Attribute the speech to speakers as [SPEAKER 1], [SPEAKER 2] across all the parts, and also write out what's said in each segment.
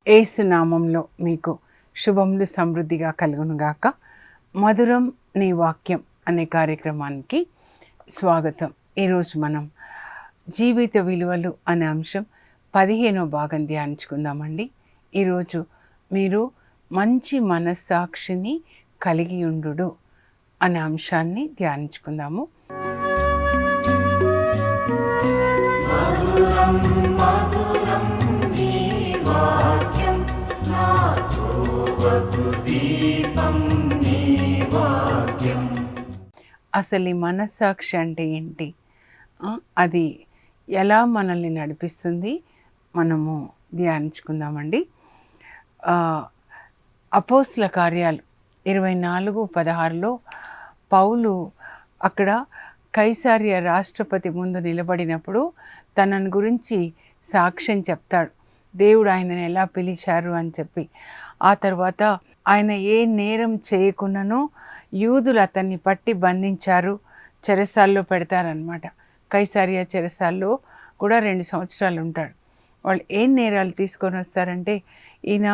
[SPEAKER 1] యేసు నామంలో మీకు శుభములు సమృద్ధిగా కలుగునుగాక. మధురం నీ వాక్యం అనే కార్యక్రమానికి స్వాగతం. ఈరోజు మనం జీవిత విలువలు అనే అంశం 15వ భాగం ధ్యానించుకుందామండి. ఈరోజు మీరు మంచి మనస్సాక్షిని కలిగి ఉండు అనే అంశాన్ని ధ్యానించుకుందాము. అసలు ఈ మనస్సాక్షి అంటే ఏంటి, అది ఎలా మనల్ని నడిపిస్తుంది, మనము ధ్యానించుకుందామండి. అపోస్తల కార్యాలు 24:16 పౌలు అక్కడ కైసారియా రాష్ట్రపతి ముందు నిలబడినప్పుడు తనని గురించి సాక్ష్యం చెప్తాడు. దేవుడు ఆయనను ఎలా పిలిచారు అని చెప్పి. ఆ తర్వాత ఆయన ఏ నేరం చేయకుండానో యూదులు అతన్ని పట్టి బంధించారు, చెరసాల్లో పెడతారనమాట. కైసారియా చెరసాల్లో కూడా 2 సంవత్సరాలు ఉంటాడు. వాళ్ళు ఏం నేరాలు తీసుకొని వస్తారంటే, ఈయన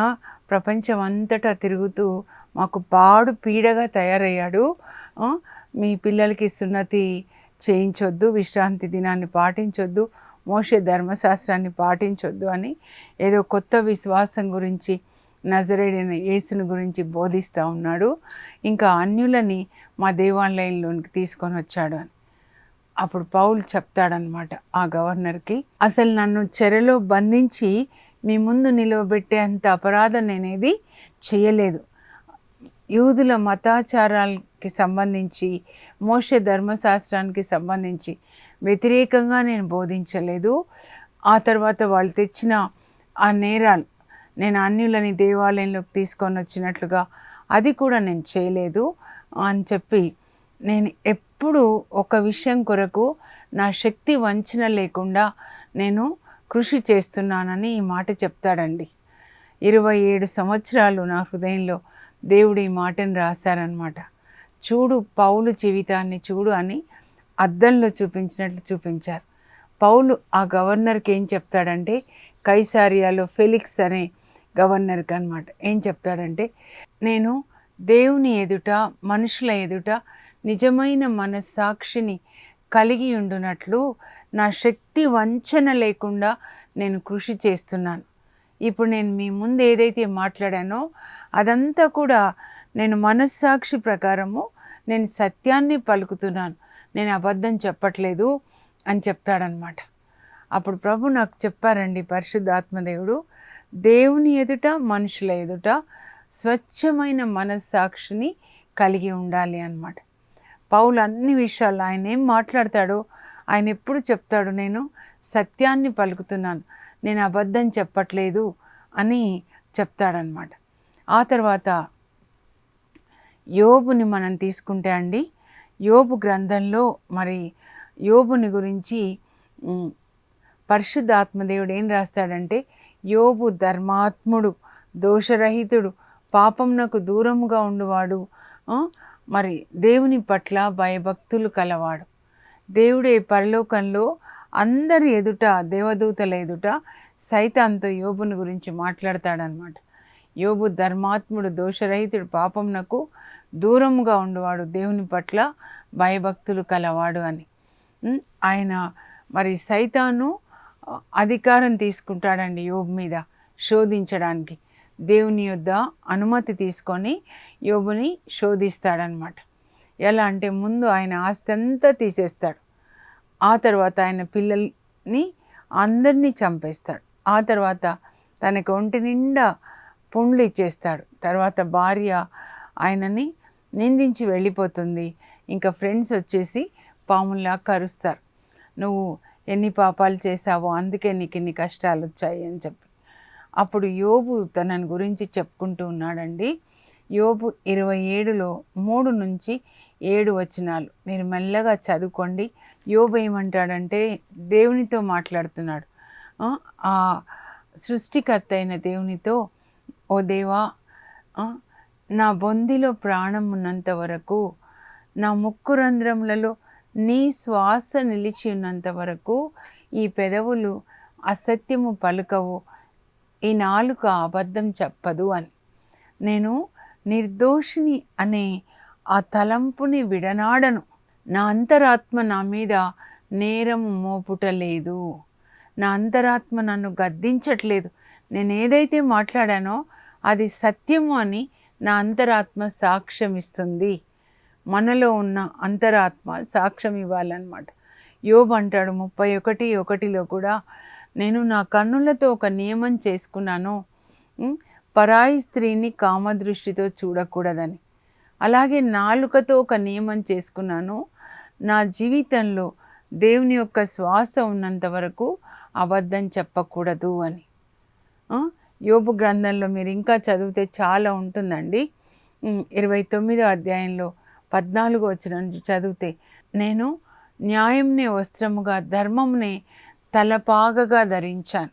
[SPEAKER 1] ప్రపంచం అంతటా తిరుగుతూ మాకు పాడు పీడగా తయారయ్యాడు, మీ పిల్లలకి సున్నతి చేయించొద్దు, విశ్రాంతి దినాన్ని పాటించొద్దు, మోషే ధర్మశాస్త్రాన్ని పాటించొద్దు అని ఏదో కొత్త విశ్వాసం గురించి, నజరేయుడైన యేసుని గురించి బోధిస్తూ ఉన్నాడు. ఇంకా అన్యులని మా దేవాలయంలోనికి తీసుకొని వచ్చాడు అని. అప్పుడు పౌలు చెప్తాడనమాట ఆ గవర్నర్కి, అసలు నన్ను చెరలో బంధించి మీ ముందు నిలవబెట్టే అంత అపరాధం నేనేది చేయలేదు. యూదుల మతాచారాలకి సంబంధించి, మోషే ధర్మశాస్త్రానికి సంబంధించి వ్యతిరేకంగా నేను బోధించలేదు. ఆ తర్వాత వాళ్ళు తెచ్చిన ఆ నేరాలు, నేను అన్యులని దేవాలయంలోకి తీసుకొని వచ్చినట్లుగా అది కూడా నేను చేయలేదు అని చెప్పి, నేను ఎప్పుడు ఒక విషయం కొరకు నా శక్తి వంచన లేకుండా నేను కృషి చేస్తున్నానని ఈ మాట చెప్తాడండి. 27 సంవత్సరాలు నా హృదయంలో దేవుడు ఈ మాటను రాశారనమాట. చూడు పౌలు జీవితాన్ని చూడు అని అద్దంలో చూపించినట్లు చూపించారు. పౌలు ఆ గవర్నర్కి ఏం చెప్తాడంటే, కైసారియాలో ఫెలిక్స్ అనే గవర్నర్కి అనమాట, ఏం చెప్తాడంటే, నేను దేవుని ఎదుట, మనుషుల ఎదుట నిజమైన మనస్సాక్షిని కలిగి ఉండునట్లు నా శక్తి వంచన లేకుండా నేను కృషి చేస్తున్నాను. ఇప్పుడు నేను మీ ముందు ఏదైతే మాట్లాడానో అదంతా కూడా నేను మనస్సాక్షి ప్రకారము నేను సత్యాన్ని పలుకుతున్నాను, నేను అబద్ధం చెప్పట్లేదు అని చెప్తాడనమాట. అప్పుడు ప్రభు నాకు చెప్పారండి, పరిశుద్ధాత్మదేవుడు, దేవుని ఎదుట, మనుషుల ఎదుట స్వచ్ఛమైన మనస్సాక్షిని కలిగి ఉండాలి అన్నమాట. పౌలు అన్ని విషయాల్లో ఆయన ఏం మాట్లాడతాడో ఆయన ఎప్పుడు చెప్తాడు, నేను సత్యాన్ని పలుకుతున్నాను, నేను అబద్ధం చెప్పట్లేదు అని చెప్తాడనమాట. ఆ తర్వాత యోబుని మనం తీసుకుంటే అండి, యోబు గ్రంథంలో మరి యోబుని గురించి పరిశుద్ధాత్మదేవుడు ఏం రాస్తాడంటే, యోబు ధర్మాత్ముడు, దోషరహితుడు, పాపమునకు దూరముగా ఉండువాడు, మరి దేవుని పట్ల భయభక్తులు కలవాడు. దేవుడే పరలోకంలో అందరి ఎదుట, దేవదూతల ఎదుట సైతాన్తో యోబుని గురించి మాట్లాడతాడనమాట. యోబు ధర్మాత్ముడు, దోషరహితుడు, పాపమునకు దూరముగా ఉండువాడు, దేవుని పట్ల భయభక్తులు కలవాడు అని. ఆయన మరి సైతాను అధికారం తీసుకుంటాడండి యోబు మీద శోధించడానికి. దేవుని యొద్ద అనుమతి తీసుకొని యోబుని శోధిస్తాడనమాట. ఎలా అంటే, ముందు ఆయన ఆస్తి అంతా తీసేస్తాడు, ఆ తర్వాత ఆయన పిల్లల్ని అందరినీ చంపేస్తాడు, ఆ తర్వాత తనకు ఒంటి నిండా పుండ్లు ఇచ్చేస్తాడు. తర్వాత భార్య ఆయనని నిందించి వెళ్ళిపోతుంది. ఇంకా ఫ్రెండ్స్ వచ్చేసి పాముల్లా కరుస్తారు, నువ్వు ఎన్ని పాపాలు చేశావో అందుకే నీకు ఇన్ని కష్టాలు వచ్చాయి అని చెప్పి. అప్పుడు యోబు తనని గురించి చెప్పుకుంటూ ఉన్నాడండి. యోబు 27లో 3-7 వచనాలు మీరు మెల్లగా చదువుకోండి. యోబు ఏమంటాడంటే, దేవునితో మాట్లాడుతున్నాడు, ఆ సృష్టికర్త అయిన దేవునితో, ఓ దేవా, నా బొందిలో ప్రాణం ఉన్నంత వరకు, నా ముక్కు రంధ్రములలో నీ శ్వాస నిలిచి ఉన్నంత వరకు ఈ పెదవులు అసత్యము పలుకవు, ఈ నాలుక అబద్ధం చెప్పదు అని. నేను నిర్దోషిని అనే ఆ తలంపుని విడనాడను. నా అంతరాత్మ నా మీద నేరం మోపుటలేదు. నా అంతరాత్మ నన్ను గద్దించట్లేదు. నేను ఏదైతే మాట్లాడానో అది సత్యము అని నా అంతరాత్మ సాక్ష్యం ఇస్తుంది. మనలో ఉన్న అంతరాత్మ సాక్ష్యం ఇవ్వాలన్నమాట. యోబు అంటాడు 31:1 కూడా, నేను నా కన్నులతో ఒక నియమం చేసుకున్నాను, పరాయి స్త్రీని కామదృష్టితో చూడకూడదని. అలాగే నాలుకతో ఒక నియమం చేసుకున్నాను, నా జీవితంలో దేవుని యొక్క శ్వాస ఉన్నంత వరకు అబద్ధం చెప్పకూడదు అని. యోబు గ్రంథంలో మీరు ఇంకా చదివితే చాలా ఉంటుందండి. 29వ అధ్యాయంలో 14వ వచనం నుంచి చదివితే, నేను న్యాయంనే వస్త్రముగా ధర్మంనే తలపాగగా ధరించాను.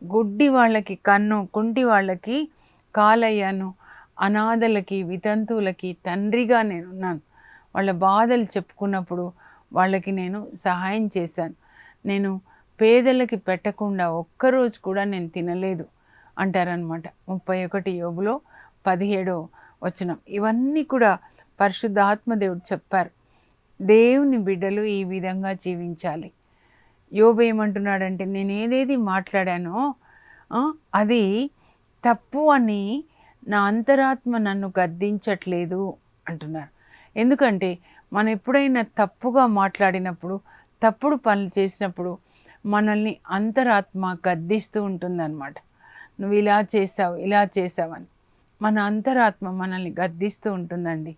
[SPEAKER 1] గుడ్డి వాళ్ళకి కన్ను, కుంటి వాళ్ళకి కాలయ్యాను, అనాథలకి వితంతువులకి తండ్రిగా నేనున్నాను. వాళ్ళ బాధలు చెప్పుకున్నప్పుడు వాళ్ళకి నేను సహాయం చేశాను. నేను పేదలకి పెట్టకుండా ఒక్కరోజు కూడా నేను తినలేదు అంటారనమాట. 31 యోబులో 17వ వచనం. ఇవన్నీ కూడా పరిశుద్ధాత్మ దేవుడు చెప్పారు. దేవుని బిడ్డలు ఈ విధంగా జీవించాలి. యోబు ఏమంటున్నాడంటే, నేను ఏదేది మాట్లాడానో అది తప్పు అని నా అంతరాత్మ నన్ను గద్దించట్లేదు అంటున్నారు. ఎందుకంటే మనం ఎప్పుడైనా తప్పుగా మాట్లాడినప్పుడు, తప్పుడు పనులు చేసినప్పుడు మనల్ని అంతరాత్మ గద్దిస్తూ ఉంటుందన్నమాట. నువ్వు ఇలా చేసావు, ఇలా చేసావని మన అంతరాత్మ మనల్ని గద్దిస్తూ ఉంటుందండి.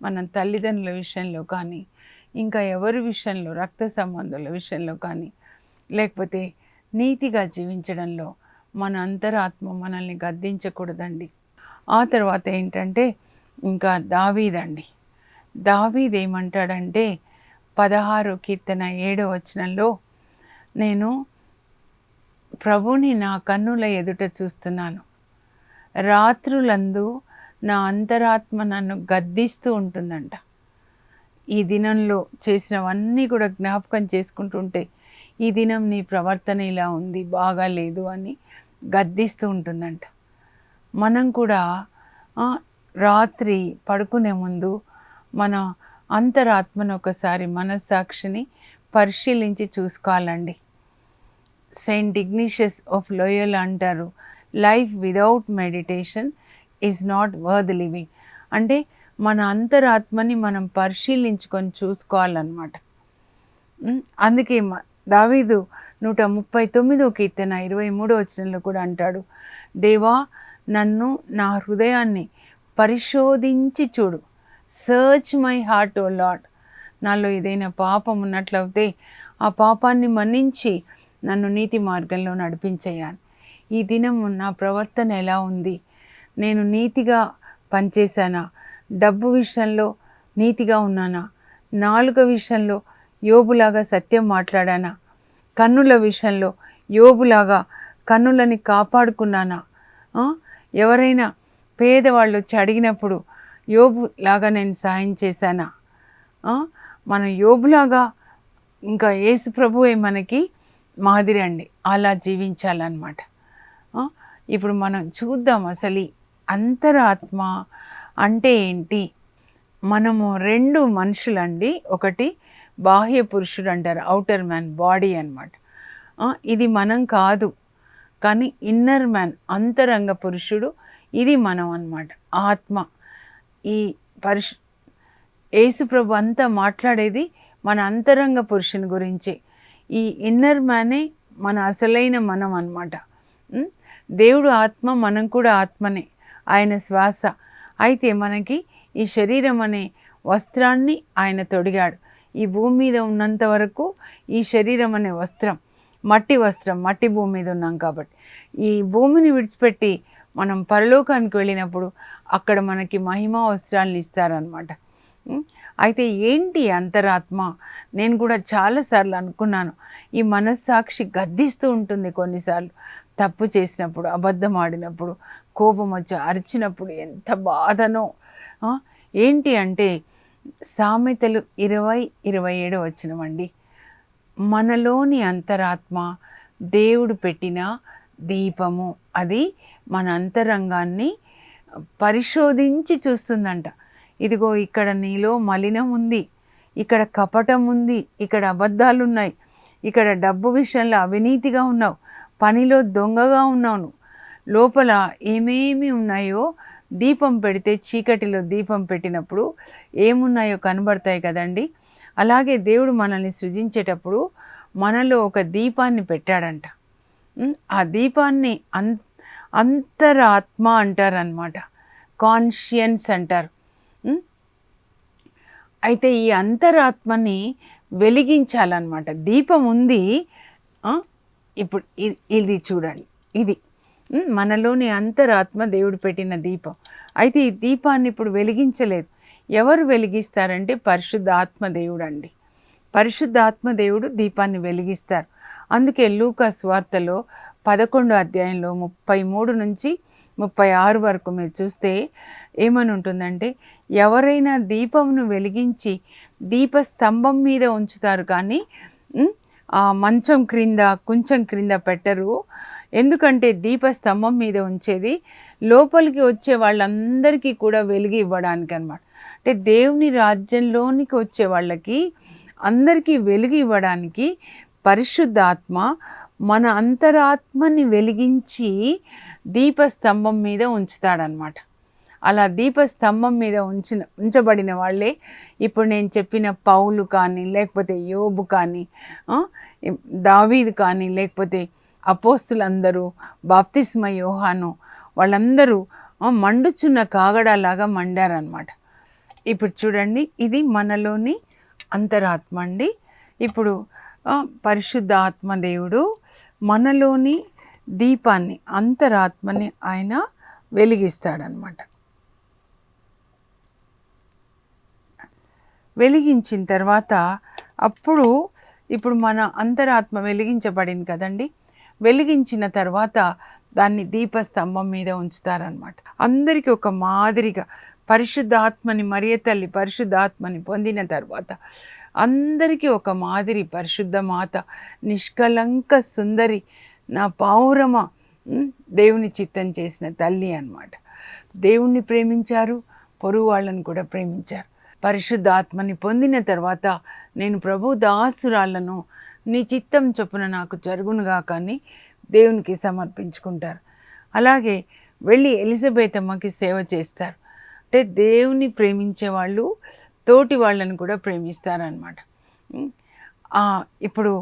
[SPEAKER 1] మన తల్లిదండ్రుల విషయంలో కానీ, ఇంకా ఎవరి విషయంలో, రక్త సంబంధాల విషయంలో కానీ, లేకపోతే నీతిగా జీవించడంలో మన అంతరాత్మ మనల్ని గద్దించకూడదండి. ఆ తర్వాత ఏంటంటే ఇంకా దావీదండి. దావీదు ఏమంటాడంటే 16వ కీర్తన 7వ వచనంలో, నేను ప్రభుని నా కన్నుల ఎదుట చూస్తున్నాను, రాత్రులందు నా అంతరాత్మ నన్ను గద్దిస్తూ ఉంటుందంట. ఈ దినంలో చేసినవన్నీ కూడా జ్ఞాపకం చేసుకుంటుంటే, ఈ దినం నీ ప్రవర్తన ఇలా ఉంది, బాగా లేదు అని గద్దిస్తూ ఉంటుందంట. మనం కూడా రాత్రి పడుకునే ముందు మన అంతరాత్మను ఒకసారి మనస్సాక్షిని పరిశీలించి చూసుకోవాలండి. సెయింట్ ఇగ్నిషియస్ ఆఫ్ లోయోలా అంటారు, life without meditation is not worth living. అంటే మన అంతరాత్మని మనం పరిశీలించుకొని చూసుకోవాలన్నమాట. అందుకే దావీదు 139వ కీర్తన 23వ వచనంలో కూడా అంటాడు, దేవా నన్ను, నా హృదయాన్ని పరిశోధించి చూడు, search my heart O Lord. నాలో ఏదైనా పాపం ఉన్నట్లయితే ఆ పాపాన్ని మన్నించి నన్ను నీతి మార్గంలో నడిపించేయాలి. ఈ దినము నా ప్రవర్తన ఎలా ఉంది? నేను నీతిగా పనిచేశానా? డబ్బు విషయంలో నీతిగా ఉన్నానా? నాలుక విషయంలో యోబులాగా సత్యం మాట్లాడానా? కన్నుల విషయంలో యోబులాగా కన్నులని కాపాడుకున్నానా? ఎవరైనా పేదవాళ్ళు వచ్చి అడిగినప్పుడు యోబులాగా నేను సాయం చేశానా? మన యోబులాగా ఇంకా యేసు ప్రభువే మనకి మాదిరి అండి. అలా జీవించాలన్నమాట. ఇప్పుడు మనం చూద్దాం అసలు అంతరాత్మ అంటే ఏంటి. మనము రెండు మనుషులండి. ఒకటి బాహ్య పురుషుడు అంటారు, అవుటర్ మ్యాన్, బాడీ అన్నమాట. ఇది మనం కాదు, కానీ ఇన్నర్ మ్యాన్, అంతరంగ పురుషుడు, ఇది మనం అన్నమాట, ఆత్మ. ఈ యేసు ప్రభు అంతా మాట్లాడేది మన అంతరంగ పురుషుని గురించి. ఈ ఇన్నర్ మ్యానే మన అసలైన మనం అన్నమాట. దేవుడు ఆత్మ, మనం కూడా ఆత్మనే, ఆయన శ్వాస. అయితే మనకి ఈ శరీరం అనే వస్త్రాన్ని ఆయన తొడిగాడు. ఈ భూమి మీద ఉన్నంత వరకు ఈ శరీరం అనే వస్త్రం మట్టి వస్త్రం, మట్టి భూమి మీద ఉన్నాం కాబట్టి. ఈ భూమిని విడిచిపెట్టి మనం పరలోకానికి వెళ్ళినప్పుడు అక్కడ మనకి మహిమా వస్త్రాలను ఇస్తారనమాట. అయితే ఏంటి అంతరాత్మ? నేను కూడా చాలాసార్లు అనుకున్నాను, ఈ మనస్సాక్షి గద్దిస్తూ ఉంటుంది కొన్నిసార్లు. తప్పు చేసినప్పుడు, అబద్ధం ఆడినప్పుడు, కోపం వచ్చి అరిచినప్పుడు ఎంత బాధనో. ఏంటి అంటే సామెతలు 20:27 వచనమండి, మనలోని అంతరాత్మ దేవుడు పెట్టిన దీపము. అది మన అంతరంగాన్ని పరిశోధించి చూస్తుందంట. ఇదిగో ఇక్కడ నీలో మలినం ఉంది, ఇక్కడ కపటం ఉంది, ఇక్కడ అబద్ధాలు ఉన్నాయి, ఇక్కడ డబ్బు విషయంలో అవినీతిగా ఉన్నావు, పనిలో దొంగగా ఉన్నావు, లోపల ఏమేమి ఉన్నాయో దీపం పెడితే, చీకటిలో దీపం పెట్టినప్పుడు ఏమున్నాయో కనబడతాయి కదండి. అలాగే దేవుడు మనల్ని సృజించేటప్పుడు మనలో ఒక దీపాన్ని పెట్టాడంట. ఆ దీపాన్ని అంతరాత్మ అంటారనమాట, కాన్షియన్స్ అంటారు. అయితే ఈ అంతరాత్మని వెలిగించాలన్నమాట. దీపం ఉంది. ఇప్పుడు ఇది చూడండి, ఇది మనలోని అంతరాత్మ దేవుడు పెట్టిన దీపం. అయితే ఈ దీపాన్ని ఇప్పుడు వెలిగించలేదు. ఎవరు వెలిగిస్తారంటే పరిశుద్ధాత్మ దేవుడు అండి. పరిశుద్ధాత్మ దేవుడు దీపాన్ని వెలిగిస్తారు. అందుకే లూకా సువార్తలో 11వ అధ్యాయంలో 33 నుంచి 36 వరకు మీరు చూస్తే ఏమని ఉంటుందంటే, ఎవరైనా దీపమును వెలిగించి దీపస్తంభం మీద ఉంచుతారు కానీ ఆ మంచం క్రింద కుంచం క్రింద పెట్టరు. ఎందుకంటే దీపస్తంభం మీద ఉంచేది లోపలికి వచ్చే వాళ్ళందరికీ కూడా వెలుగు ఇవ్వడానికి అన్నమాట. అంటే దేవుని రాజ్యంలోనికి వచ్చే వాళ్ళకి అందరికీ వెలుగు ఇవ్వడానికి పరిశుద్ధాత్మ మన అంతరాత్మని వెలిగించి దీపస్తంభం మీద ఉంచుతాడనమాట. అలా దీపస్తంభం మీద ఉంచబడిన వాళ్ళే ఇప్పుడు నేను చెప్పిన పౌలు కానీ, లేకపోతే యోబు కానీ, దావీదు కానీ, లేకపోతే అపోస్తులందరూ, బాప్తిస్మ యోహాను, వాళ్ళందరూ మండుచున్న కాగడాలాగా మండారనమాట. ఇప్పుడు చూడండి, ఇది మనలోని అంతరాత్మ అండి. ఇప్పుడు పరిశుద్ధ ఆత్మదేవుడు మనలోని దీపాన్ని, అంతరాత్మని ఆయన వెలిగిస్తాడనమాట. వెలిగించిన తర్వాత అప్పుడు ఇప్పుడు మన అంతరాత్మ వెలిగించబడింది కదండి. వెలిగించిన తర్వాత దాన్ని దీపస్తంభం మీద ఉంచుతారనమాట. అందరికీ ఒక మాదిరిగా పరిశుద్ధాత్మని, మరియ తల్లి పరిశుద్ధాత్మని పొందిన తర్వాత అందరికీ ఒక మాదిరి పరిశుద్ధ మాత, నిష్కలంక సుందరి, నా పావురమ, దేవుని చిత్తం చేసిన తల్లి అన్నమాట. దేవుణ్ణి ప్రేమించారు, పొరుగు వాళ్ళని కూడా ప్రేమించారు. పరిశుద్ధాత్మని పొందిన తర్వాత నేను ప్రభు దాసురాళ్లను, నీ చిత్తం చొప్పున నాకు జరుగునుగా కానీ దేవునికి సమర్పించుకుంటారు. అలాగే వెళ్ళి ఎలిజబెత్ అమ్మకి సేవ చేస్తారు. అంటే దేవుని ప్రేమించే వాళ్ళు తోటి వాళ్ళని కూడా ప్రేమిస్తారనమాట. ఇప్పుడు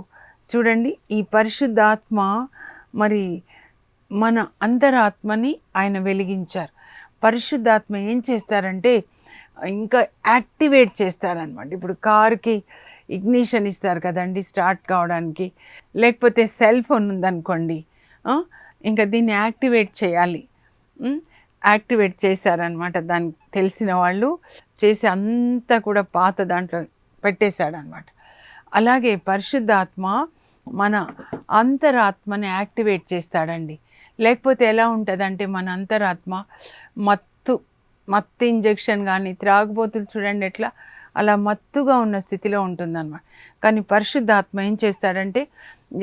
[SPEAKER 1] చూడండి, ఈ పరిశుద్ధాత్మ మరి మన అంతరాత్మని ఆయన వెలిగించారు. పరిశుద్ధాత్మ ఏం చేస్తారంటే ఇంకా యాక్టివేట్ చేస్తారనమాట. ఇప్పుడు కారుకి ఇగ్నిషన్ ఇస్తారు కదండి స్టార్ట్ కావడానికి, లేకపోతే సెల్ ఫోన్ ఉందనుకోండి, ఇంకా దీన్ని యాక్టివేట్ చేయాలి. యాక్టివేట్ చేశారనమాట. దానికి తెలిసిన వాళ్ళు చేసి అంతా కూడా పాత దాంట్లో పెట్టేశాడనమాట. అలాగే పరిశుద్ధాత్మ మన అంతరాత్మని యాక్టివేట్ చేస్తాడండి. లేకపోతే ఎలా ఉంటుందంటే మన అంతరాత్మ మత్తు ఇంజెక్షన్ కానీ, త్రాగుబోతులు చూడండి ఎట్లా అలా మత్తుగా ఉన్న స్థితిలో ఉంటుందన్నమాట. కానీ పరిశుద్ధాత్మ ఏం చేస్తాడంటే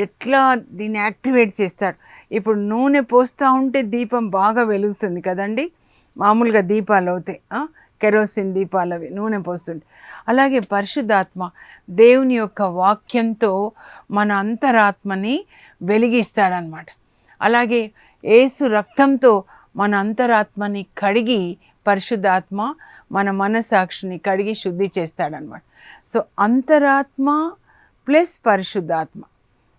[SPEAKER 1] ఎట్లా దీన్ని యాక్టివేట్ చేస్తాడు. ఇప్పుడు నూనె పోస్తూ ఉంటే దీపం బాగా వెలుగుతుంది కదండి. మామూలుగా దీపాలు అవుతాయి, కెరోసిన్ దీపాలు అవి నూనె పోస్తుంటే. అలాగే పరిశుద్ధాత్మ దేవుని యొక్క వాక్యంతో మన అంతరాత్మని వెలిగిస్తాడనమాట. అలాగే యేసు రక్తంతో మన అంతరాత్మని కడిగి పరిశుద్ధాత్మ మన మనసాక్షిని కడిగి శుద్ధి చేస్తాడనమాట. సో అంతరాత్మ ప్లస్ పరిశుద్ధాత్మ.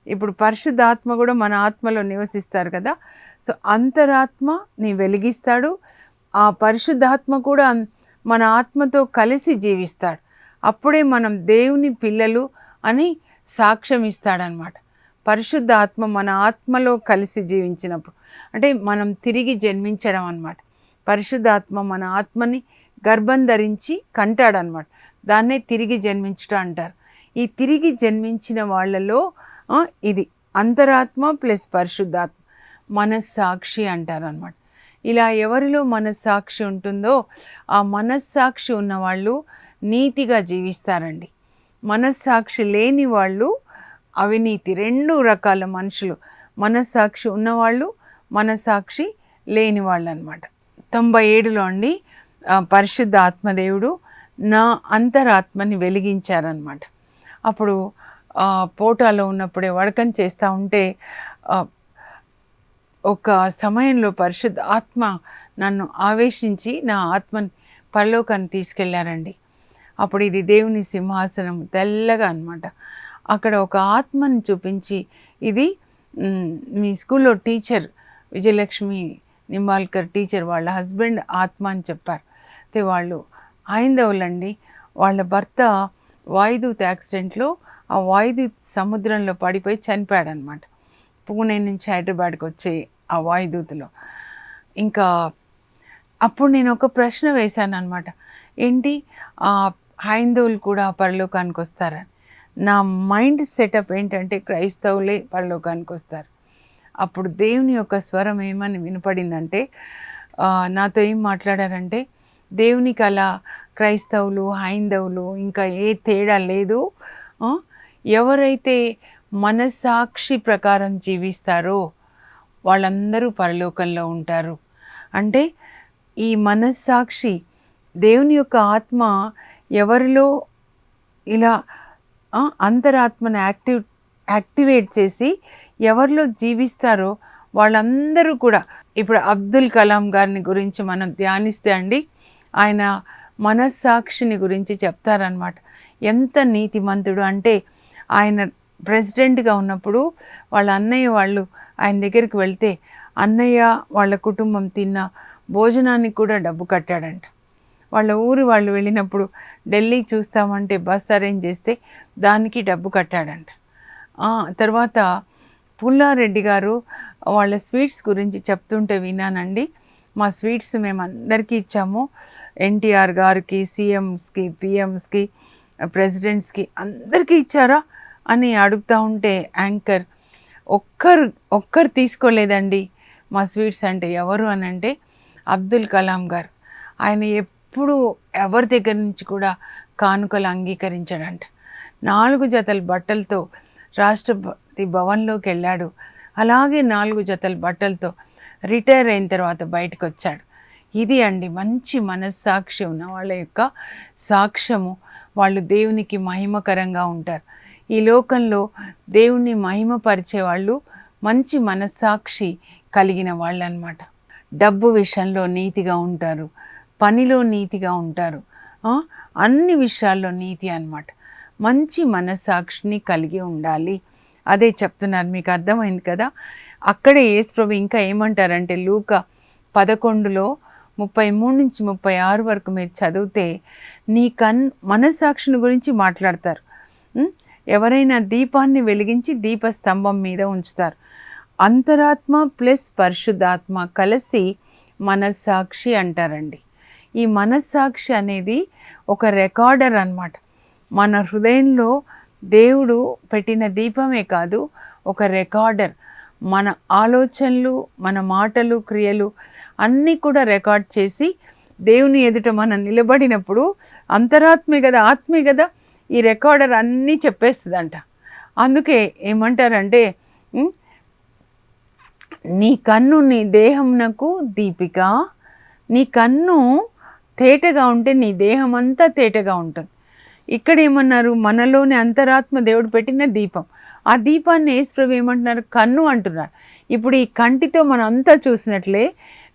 [SPEAKER 1] ఇప్పుడు పరిశుద్ధాత్మ కూడా మన ఆత్మలో నివసిస్తారు కదా. సో అంతరాత్మని వెలిగిస్తాడు, ఆ పరిశుద్ధాత్మ కూడా మన ఆత్మతో కలిసి జీవిస్తాడు. అప్పుడే మనం దేవుని పిల్లలు అని సాక్ష్యం ఇస్తాడనమాట. పరిశుద్ధ ఆత్మ మన ఆత్మలో కలిసి జీవించినప్పుడు అంటే మనం తిరిగి జన్మించడం అన్నమాట. పరిశుద్ధాత్మ మన ఆత్మని గర్భం ధరించి కంటాడనమాట. దాన్నే తిరిగి జన్మించడం అంటారు. ఈ తిరిగి జన్మించిన వాళ్ళలో ఇది అంతరాత్మ ప్లస్ పరిశుద్ధాత్మ మనస్సాక్షి అంటారనమాట. ఇలా ఎవరిలో మనస్సాక్షి ఉంటుందో ఆ మనస్సాక్షి ఉన్నవాళ్ళు నీతిగా జీవిస్తారండి. మనస్సాక్షి లేని వాళ్ళు అవినీతి, 2 రకాల మనుషులు మనస్సాక్షి ఉన్నవాళ్ళు, మనస్సాక్షి లేని వాళ్ళు అనమాట. 97లో అండి పరిశుద్ధ ఆత్మదేవుడు నా అంతరాత్మని వెలిగించారనమాట. అప్పుడు పోటాలో ఉన్నప్పుడే వడకం చేస్తూ ఉంటే ఒక సమయంలో పరిశుద్ధ ఆత్మ నన్ను ఆవేశించి నా ఆత్మని పరలోకాన్ని తీసుకెళ్లారండి. అప్పుడు ఇది దేవుని సింహాసనం తెల్లగా అనమాట. అక్కడ ఒక ఆత్మని చూపించి ఇది మీ స్కూల్లో టీచర్ విజయలక్ష్మి నింబాల్కర్ టీచర్ వాళ్ళ హస్బెండ్ ఆత్మ అని చెప్పారు. అయితే వాళ్ళు హైందవులండి. వాళ్ళ భర్త వాయుదూత యాక్సిడెంట్లో ఆ వాయుదూత సముద్రంలో పడిపోయి చనిపోయాడనమాట. పూణే నుంచి హైదరాబాద్కి వచ్చే ఆ వాయుదూతలో. ఇంకా అప్పుడు నేను ఒక ప్రశ్న వేశాను అనమాట, ఏంటి హైందవులు కూడా పరలోకానికి వస్తారని. నా మైండ్ సెటప్ ఏంటంటే క్రైస్తవులే పరలోకానికి వస్తారు. అప్పుడు దేవుని యొక్క స్వరం ఏమని వినపడిందంటే, నాతో ఏం మాట్లాడారంటే, దేవునికి అలా క్రైస్తవులు హైందవులు ఇంకా ఏ తేడా లేదు, ఎవరైతే మనస్సాక్షి ప్రకారం జీవిస్తారో వాళ్ళందరూ పరలోకంలో ఉంటారు. అంటే ఈ మనస్సాక్షి దేవుని యొక్క ఆత్మ ఎవరిలో ఇలా అంతరాత్మను యాక్టివేట్ చేసి ఎవరిలో జీవిస్తారో వాళ్ళందరూ కూడా. ఇప్పుడు అబ్దుల్ కలాం గారిని గురించి మనం ధ్యానిస్తే అండి, ఆయన మనస్సాక్షిని గురించి చెప్తారనమాట. ఎంత నీతిమంతుడు అంటే, ఆయన ప్రెసిడెంట్గా ఉన్నప్పుడు వాళ్ళ అన్నయ్య వాళ్ళు ఆయన దగ్గరికి వెళ్తే అన్నయ్య వాళ్ళ కుటుంబం తిన్న భోజనానికి కూడా డబ్బు కట్టాడంట. వాళ్ళ ఊరు వాళ్ళు వెళ్ళినప్పుడు ఢిల్లీ చూస్తామంటే బస్ అరేంజ్ చేస్తే దానికి డబ్బు కట్టాడంట. తర్వాత పుల్లారెడ్డి గారు వాళ్ళ స్వీట్స్ గురించి చెప్తుంటే విన్నానండి. మా స్వీట్స్ మేము అందరికీ ఇచ్చాము, ఎన్టీఆర్ గారికి, సీఎంస్కి, పిఎంస్కి, ప్రెసిడెంట్స్కి అందరికీ ఇచ్చారా అని అడుగుతూ ఉంటే యాంకర్ ఒక్కరు తీసుకోలేదండి మా స్వీట్స్ అంటే. ఎవరు అని అంటే అబ్దుల్ కలాం గారు. ఆయన ఎప్పుడు ఎవరి దగ్గర నుంచి కూడా కానుకలు అంగీకరించాడంట. 4 జతల బట్టలతో రాష్ట్రపతి భవన్లోకి వెళ్ళాడు. అలాగే 4 జతల బట్టలతో రిటైర్ అయిన తర్వాత బయటకు వచ్చాడు. ఇది అండి మంచి మనస్సాక్షి ఉన్న వాళ్ళ యొక్క సాక్ష్యము. వాళ్ళు దేవునికి మహిమకరంగా ఉంటారు. ఈ లోకంలో దేవుణ్ణి మహిమపరిచే వాళ్ళు మంచి మనస్సాక్షి కలిగిన వాళ్ళు అన్నమాట. డబ్బు విషయంలో నీతిగా ఉంటారు, పనిలో నీతిగా ఉంటారు, అన్ని విషయాల్లో నీతి అన్నమాట. మంచి మనస్సాక్షిని కలిగి ఉండాలి. అదే చెప్తున్నారు, మీకు అర్థమైంది కదా. అక్కడే యేసుప్రభు ఇంకా ఏమంటారంటే లూకా 11లో 33 నుంచి 36 వరకు మీరు చదివితే నీ మనస్సాక్షిని గురించి మాట్లాడతారు. ఎవరైనా దీపాన్ని వెలిగించి దీపస్తంభం మీద ఉంచుతారు. అంతరాత్మ ప్లస్ పరిశుద్ధాత్మ కలిసి మనస్సాక్షి అంటారండి. ఈ మనస్సాక్షి అనేది ఒక రికార్డర్ అన్నమాట. మన హృదయంలో దేవుడు పెట్టిన దీపమే కాదు, ఒక రికార్డర్. మన ఆలోచనలు, మన మాటలు, క్రియలు అన్నీ కూడా రికార్డ్ చేసి దేవుని ఎదుట మనం నిలబడినప్పుడు అంతరాత్మే కదా, ఆత్మే కదా, ఈ రికార్డర్ అన్నీ చెప్పేస్తుందంట. అందుకే ఏమంటారంటే, నీ కన్ను నీ దేహమునకు దీపిక. నీ కన్ను తేటగా ఉంటే నీ దేహం అంతా తేటగా ఉంటుంది. ఇక్కడ ఏమన్నారు, మనలోని అంతరాత్మ దేవుడు పెట్టిన దీపం. ఆ దీపాన్ని యేసుప్రభు ఏమంటున్నారు, కన్ను అంటున్నారు. ఇప్పుడు ఈ కంటితో మనం అంతా చూసినట్లే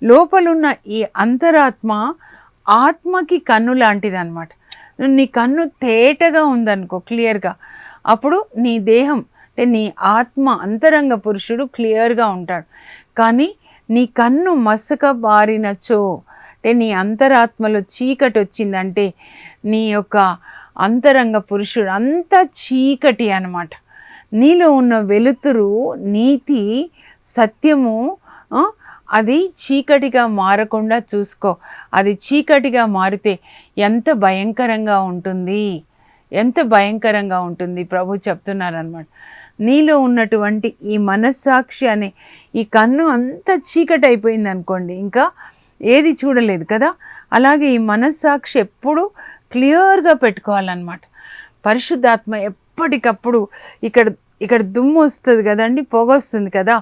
[SPEAKER 1] లోపలున్న ఈ అంతరాత్మ ఆత్మకి కన్ను లాంటిది అనమాట. నీ కన్ను తేటగా ఉందనుకో, క్లియర్గా, అప్పుడు నీ దేహం అంటే నీ ఆత్మ అంతరంగ పురుషుడు క్లియర్గా ఉంటాడు. కానీ నీ కన్ను మసక బారినచో అంటే నీ అంతరాత్మలో చీకటి వచ్చిందంటే నీ యొక్క అంతరంగ పురుషుడు అంతా చీకటి అన్నమాట. నీలో ఉన్న వెలుతురు, నీతి, సత్యము అది చీకటిగా మారకుండా చూసుకో. అది చీకటిగా మారితే ఎంత భయంకరంగా ఉంటుంది, ఎంత భయంకరంగా ఉంటుంది ప్రభు చెప్తున్నారనమాట. నీలో ఉన్నటువంటి ఈ మనస్సాక్షి అనే ఈ కన్ను అంత చీకటి అయిపోయింది అనుకోండి, ఇంకా ఏది చూడలేదు కదా. అలాగే ఈ మనస్సాక్షి ఎప్పుడు క్లియర్గా పెట్టుకోవాలన్నమాట. పరిశుద్ధాత్మ ఎప్పటికప్పుడు ఇక్కడ ఇక్కడ దుమ్ము వస్తుంది కదండి, పొగ వస్తుంది కదా.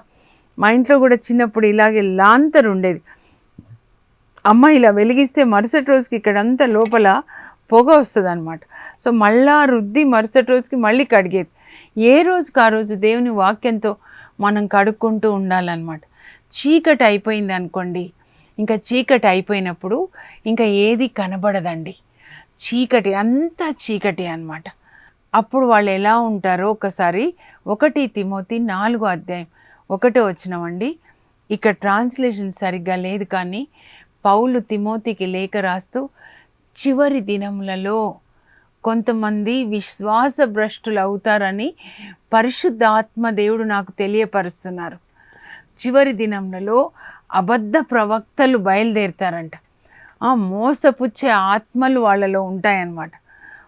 [SPEAKER 1] మా ఇంట్లో కూడా చిన్నప్పుడు ఇలాగే లాంతరు ఉండేది. అమ్మ ఇలా వెలిగిస్తే మరుసటి రోజుకి ఇక్కడంతా లోపల పొగ వస్తుంది అనమాట. సో మళ్ళా రుద్ది మరుసటి రోజుకి మళ్ళీ కడిగేది. ఏ రోజుకి ఆ రోజు దేవుని వాక్యంతో మనం కడుక్కుంటూ ఉండాలన్నమాట. చీకటి అయిపోయింది అనుకోండి, ఇంకా చీకటి అయిపోయినప్పుడు ఇంకా ఏది కనబడదండి. చీకటి, అంతా చీకటి అన్నమాట. అప్పుడు వాళ్ళు ఎలా ఉంటారో ఒకసారి 1 తిమోతి 4:1 ఇక్కడ ట్రాన్స్లేషన్ సరిగ్గా లేదు, కానీ పౌలు తిమోతికి లేఖ రాస్తూ చివరి దినములలో కొంతమంది విశ్వాస భ్రష్టులు అవుతారని పరిశుద్ధ ఆత్మదేవుడు నాకు తెలియపరుస్తున్నారు. చివరి దినములలో అబద్ధ ప్రవక్తలు బయలుదేరుతారంట. మోసపుచ్చే ఆత్మలు వాళ్ళలో ఉంటాయన్నమాట.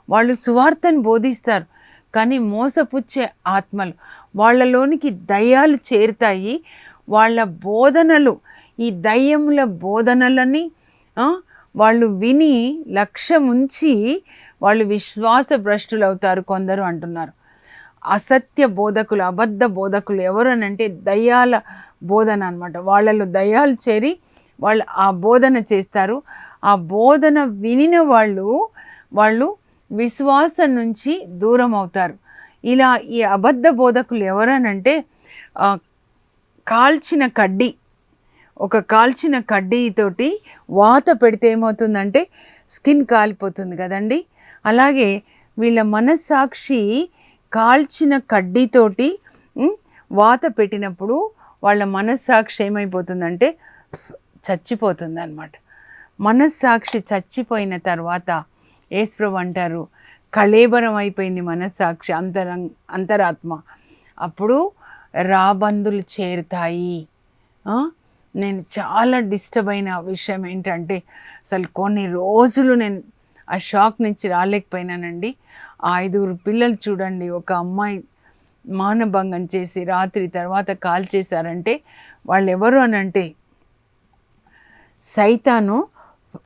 [SPEAKER 1] వాళ్ళు సువార్తను బోధిస్తారు, కానీ మోసపుచ్చే ఆత్మలు వాళ్ళలోనికి దయ్యాలు చేరుతాయి. వాళ్ళ బోధనలు, ఈ దయ్యముల బోధనలని వాళ్ళు విని లక్ష్యముంచి వాళ్ళు విశ్వాస భ్రష్టులు అవుతారు కొందరు అంటున్నారు. అసత్య బోధకులు, అబద్ధ బోధకులు ఎవరు అనంటే దయ్యాల బోధన అనమాట. వాళ్ళలో దయ్యాలు చేరి వాళ్ళు ఆ బోధన చేస్తారు. ఆ బోధన వినిన వాళ్ళు విశ్వాసం నుంచి దూరం అవుతారు. ఇలా ఈ అబద్ధ బోధకులు ఎవరనంటే కాల్చిన కడ్డీ, ఒక కాల్చిన కడ్డీతోటి వాత పెడితే ఏమవుతుందంటే స్కిన్ కాలిపోతుంది కదండి. అలాగే వీళ్ళ మనస్సాక్షి కాల్చిన కడ్డీతోటి వాత పెట్టినప్పుడు వాళ్ళ మనస్సాక్షి ఏమైపోతుందంటే చచ్చిపోతుంది అన్నమాట. మనస్సాక్షి చచ్చిపోయిన తర్వాత యేసుప్రభు అంటారు, కళేబరం అయిపోయింది మనస్సాక్షి, అంతరాత్మ. అప్పుడు రాబందులు చేరుతాయి. నేను చాలా డిస్టర్బ్ అయిన విషయం ఏంటంటే అసలు కొన్ని రోజులు నేను ఆ షాక్ నుంచి రాలేకపోయినానండి. 5 పిల్లలు చూడండి, ఒక అమ్మాయి మానభంగం చేసి రాత్రి తర్వాత కాల్ చేశారంటే వాళ్ళు ఎవరు అనంటే సైతాను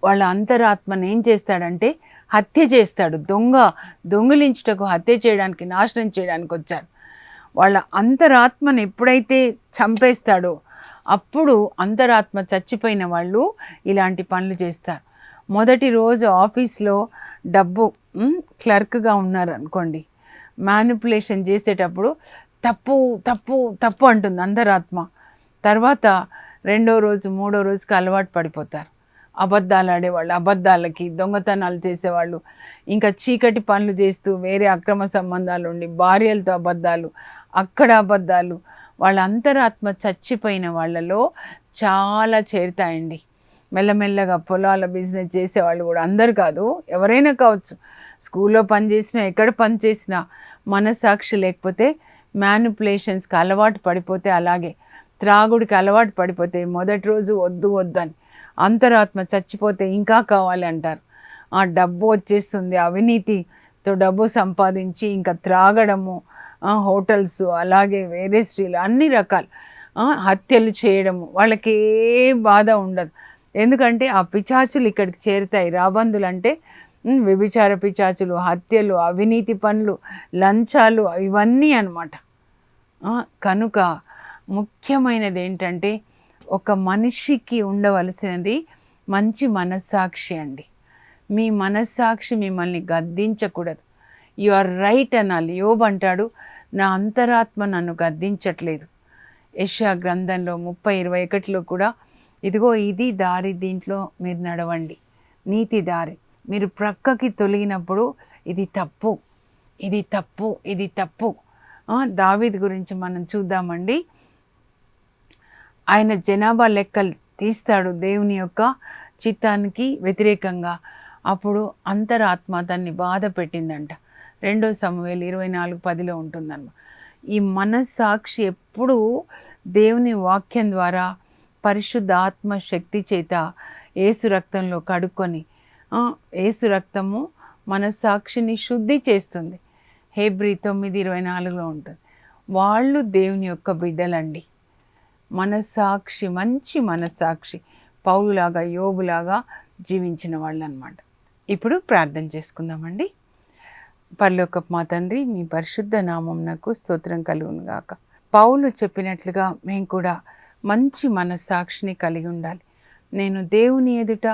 [SPEAKER 1] వాళ్ళ అంతరాత్మను ఏం చేస్తాడంటే హత్య చేస్తాడు. దొంగిలించుటకు, హత్య చేయడానికి, నాశనం చేయడానికి వచ్చాడు. వాళ్ళ అంతరాత్మను ఎప్పుడైతే చంపేస్తాడో అప్పుడు అంతరాత్మ చచ్చిపోయిన వాళ్ళు ఇలాంటి పనులు చేస్తారు. మొదటి రోజు ఆఫీస్లో డబ్బు క్లర్క్గా ఉన్నారనుకోండి, మ్యానిపులేషన్ చేసేటప్పుడు తప్పు తప్పు తప్పు అంటుంది అంతరాత్మ. తర్వాత 2వ రోజు 3వ రోజుకి అలవాటు పడిపోతారు. అబద్ధాలు ఆడేవాళ్ళు, అబద్ధాలకి, దొంగతనాలు చేసేవాళ్ళు, ఇంకా చీకటి పనులు చేస్తూ వేరే అక్రమ సంబంధాలు ఉండి భార్యలతో అబద్ధాలు, అక్కడ అబద్ధాలు. వాళ్ళ అంతరాత్మ చచ్చిపోయిన వాళ్ళలో చాలా చేరుతాయండి. మెల్లమెల్లగా పొలాల బిజినెస్ చేసేవాళ్ళు కూడా, అందరు కాదు, ఎవరైనా కావచ్చు, స్కూల్లో పనిచేసినా ఎక్కడ పనిచేసినా మనస్సాక్షి లేకపోతే మ్యానిపులేషన్స్కి అలవాటు పడిపోతే, అలాగే త్రాగుడికి అలవాటు పడిపోతే మొదటి రోజు వద్దు వద్దని అంతరాత్మ చచ్చిపోతే ఇంకా కావాలి అంటారు. ఆ డబ్బు వచ్చేస్తుంది, అవినీతితో డబ్బు సంపాదించి ఇంకా త్రాగడము, హోటల్స్, అలాగే వేరే స్త్రీలు, అన్ని రకాలు హత్యలు చేయడము. వాళ్ళకి ఏ బాధ ఉండదు, ఎందుకంటే ఆ పిచాచులు ఇక్కడికి చేరుతాయి. రాబందులు అంటే వ్యభిచార పిచాచులు, హత్యలు, అవినీతి పనులు, లంచాలు, ఇవన్నీ అన్నమాట. కనుక ముఖ్యమైనది ఏంటంటే ఒక మనిషికి ఉండవలసినది మంచి మనస్సాక్షి అండి. మీ మనస్సాక్షి మిమ్మల్ని గద్దించకూడదు. యు ఆర్ రైట్ అనాలి. యోబు అంటాడు, నా అంతరాత్మ నన్ను గద్దించట్లేదు. యెషయా గ్రంథంలో 30:21 కూడా, ఇదిగో ఇది దారి, దీంట్లో మీరు నడవండి, నీతి దారి. మీరు ప్రక్కకి తొలగినప్పుడు ఇది తప్పు, ఇది తప్పు, ఇది తప్పు. దావీదు గురించి మనం చూద్దామండి. ఆయన జనాభా లెక్కలు తీస్తాడు దేవుని యొక్క చిత్తానికి వ్యతిరేకంగా. అప్పుడు అంతరాత్మ దాన్ని బాధ పెట్టిందంట. 2 సమూయేలు 24:10 ఉంటుందన్నమాట. ఈ మనస్సాక్షి ఎప్పుడూ దేవుని వాక్యం ద్వారా పరిశుద్ధ ఆత్మ శక్తి చేత యేసు రక్తంలో కడుక్కొని, యేసు రక్తము మనస్సాక్షిని శుద్ధి చేస్తుంది. హెబ్రీ 9:24 ఉంటుంది. వాళ్ళు దేవుని యొక్క బిడ్డలండి. మనస్సాక్షి, మంచి మనస్సాక్షి, పౌలులాగా యోబులాగా జీవించిన వాళ్ళు అన్నమాట. ఇప్పుడు ప్రార్థన చేసుకుందామండి. పరలోకపు మా తండ్రి, మీ పరిశుద్ధ నామమునకు స్తోత్రం కలుగును గాక. పౌలు చెప్పినట్లుగా మేము కూడా మంచి మనస్సాక్షిని కలిగి ఉండాలి. నేను దేవుని ఎదుట,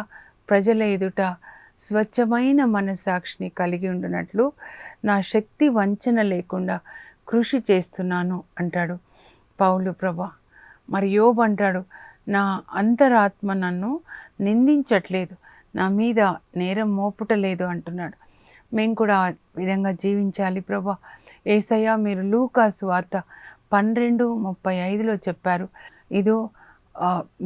[SPEAKER 1] ప్రజల ఎదుట స్వచ్ఛమైన మనస్సాక్షిని కలిగి ఉండునట్లు నా శక్తి వంచన లేకుండా కృషి చేస్తున్నాను అంటాడు పౌలు ప్రభా. మరి యోబు అంటాడు, నా అంతరాత్మ నన్ను నిందించట్లేదు, నా మీద నేరం మోపుటలేదు అంటున్నాడు. మేము కూడా ఆ విధంగా జీవించాలి ప్రభా. యేసయ్య, మీరు లూకాసు వార్త 12:35 చెప్పారు, ఇదో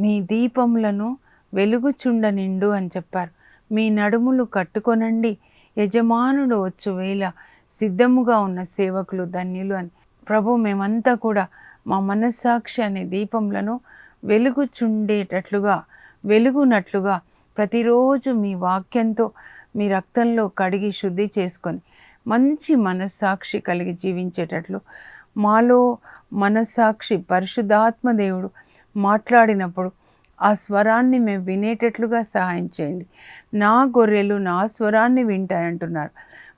[SPEAKER 1] మీ దీపములను వెలుగుచుండనిండు అని చెప్పారు. మీ నడుములు కట్టుకొనండి, యజమానుడు వచ్చు వేళ సిద్ధముగా ఉన్న సేవకులు ధన్యులు అని. ప్రభు, మేమంతా కూడా మా మనస్సాక్షి అనే దీపములను వెలుగునట్లుగా ప్రతిరోజు మీ వాక్యంతో మీ రక్తంలో కడిగి శుద్ధి చేసుకొని మంచి మనస్సాక్షి కలిగి జీవించేటట్లు మాలో మనస్సాక్షి పరిశుద్ధాత్మ దేవుడు మాట్లాడినప్పుడు ఆ స్వరాన్ని మేము వినేటట్లుగా సహాయం చేయండి. నా గొర్రెలు నా స్వరాన్ని వింటాయంటున్నారు.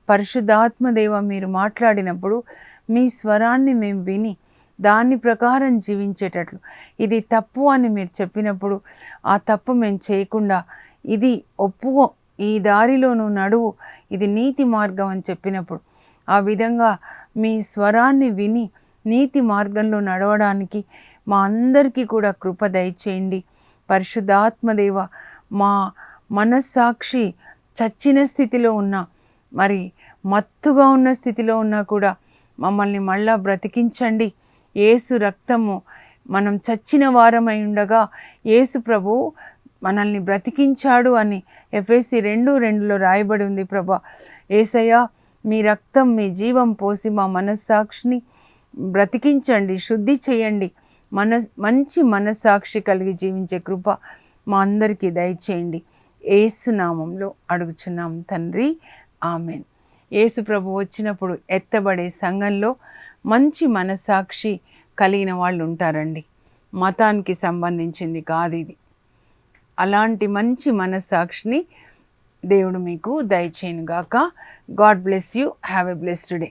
[SPEAKER 1] పరిశుద్ధాత్మ దేవ, మీరు మాట్లాడినప్పుడు మీ స్వరాన్ని మేము విని దాని ప్రకారం జీవించేటట్లు, ఇది తప్పు అని మీరు చెప్పినప్పుడు ఆ తప్పు మేము చేయకుండా, ఇది ఒప్పుకో, ఈ దారిలో నువ్వు నడువు, ఇది నీతి మార్గం అని చెప్పినప్పుడు ఆ విధంగా మీ స్వరాన్ని విని నీతి మార్గంలో నడవడానికి మా అందరికీ కూడా కృప దయచేయండి. పరిశుద్ధాత్మదేవ, మా మనస్సాక్షి చచ్చిన స్థితిలో ఉన్నా, మరి మత్తుగా ఉన్న స్థితిలో ఉన్నా కూడా మమ్మల్ని మళ్ళా బ్రతికించండి. యేసు రక్తము, మనం చచ్చిన వారమై ఉండగా యేసు ప్రభు మనల్ని బ్రతికించాడు అని ఎఫెసీ 2:2 రాయబడి ఉంది ప్రభా. యేసయ్య, మీ రక్తం, మీ జీవం పోసి మా మనస్సాక్షిని బ్రతికించండి, శుద్ధి చేయండి. మంచి మనస్సాక్షి కలిగి జీవించే కృప మా అందరికీ దయచేయండి. యేసు నామంలో అడుగుచున్నాం తండ్రి, ఆమెన్. యేసు ప్రభు వచ్చినప్పుడు ఎత్తబడే సంఘంలో మంచి మనస్సాక్షి కలిగిన వాళ్ళు ఉంటారండి. మతానికి సంబంధించింది కాదు ఇది. అలాంటి మంచి మనస్సాక్షిని దేవుడు మీకు దయచేయును గాక. God bless you. Have a blessed day.